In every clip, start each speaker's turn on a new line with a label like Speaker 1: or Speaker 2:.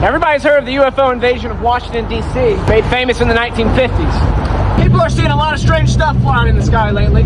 Speaker 1: Everybody's heard of the UFO invasion of Washington, D.C., made famous in the 1950s. People are seeing a lot of strange stuff flying in the sky lately.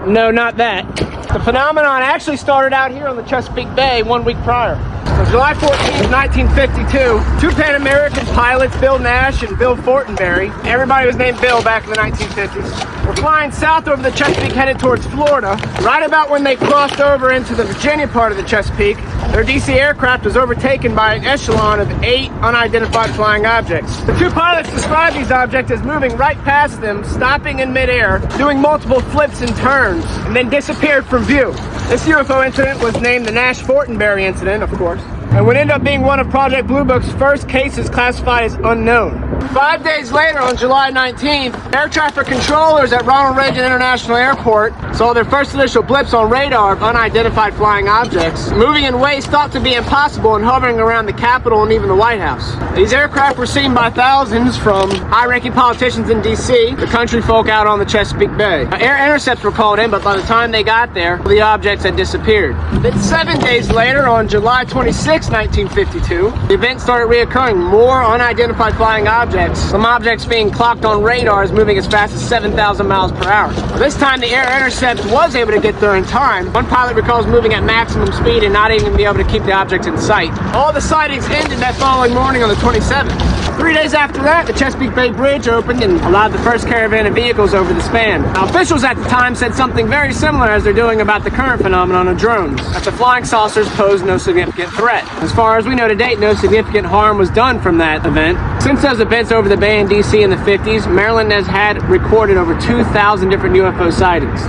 Speaker 1: No, not that. The phenomenon actually started out here on the Chesapeake Bay 1 week prior. On July 14th, 1952, two Pan American pilots, Bill Nash and Bill Fortenberry, everybody was named Bill back in the 1950s, were flying south over the Chesapeake headed towards Florida. Right about when they crossed over into the Virginia part of the Chesapeake, their DC aircraft was overtaken by an echelon of 8 unidentified flying objects. The two pilots described these objects as moving right past them, stopping in midair, doing multiple flips and turns, and then disappeared from view. This UFO incident was named the Nash-Fortenberry incident, of course, and would end up being one of Project Blue Book's first cases classified as unknown. 5 days later, on July 19th, air traffic controllers at Ronald Reagan International Airport saw their first initial blips on radar of unidentified flying objects, moving in ways thought to be impossible and hovering around the Capitol and even the White House. These aircraft were seen by thousands, from high-ranking politicians in D.C. to country folk out on the Chesapeake Bay. Air intercepts were called in, but by the time they got there, the objects had disappeared. Then 7 days later, on July 26, 1952, the event started reoccurring. More unidentified flying objects, some objects being clocked on radars moving as fast as 7,000 miles per hour. This time the air intercept was able to get there in time. One pilot recalls moving at maximum speed and not even be able to keep the object in sight. All the sightings ended that following morning on the 27th. 3 days after that, the Chesapeake Bay Bridge opened and allowed the first caravan of vehicles over the span. Now, officials at the time said something very similar as they're doing about the current phenomenon of drones, that the flying saucers posed no significant threat. As far as we know to date, no significant harm was done from that event. Since those events over the Bay in D.C. in the 50s, Maryland has had recorded over 2,000 different UFO sightings.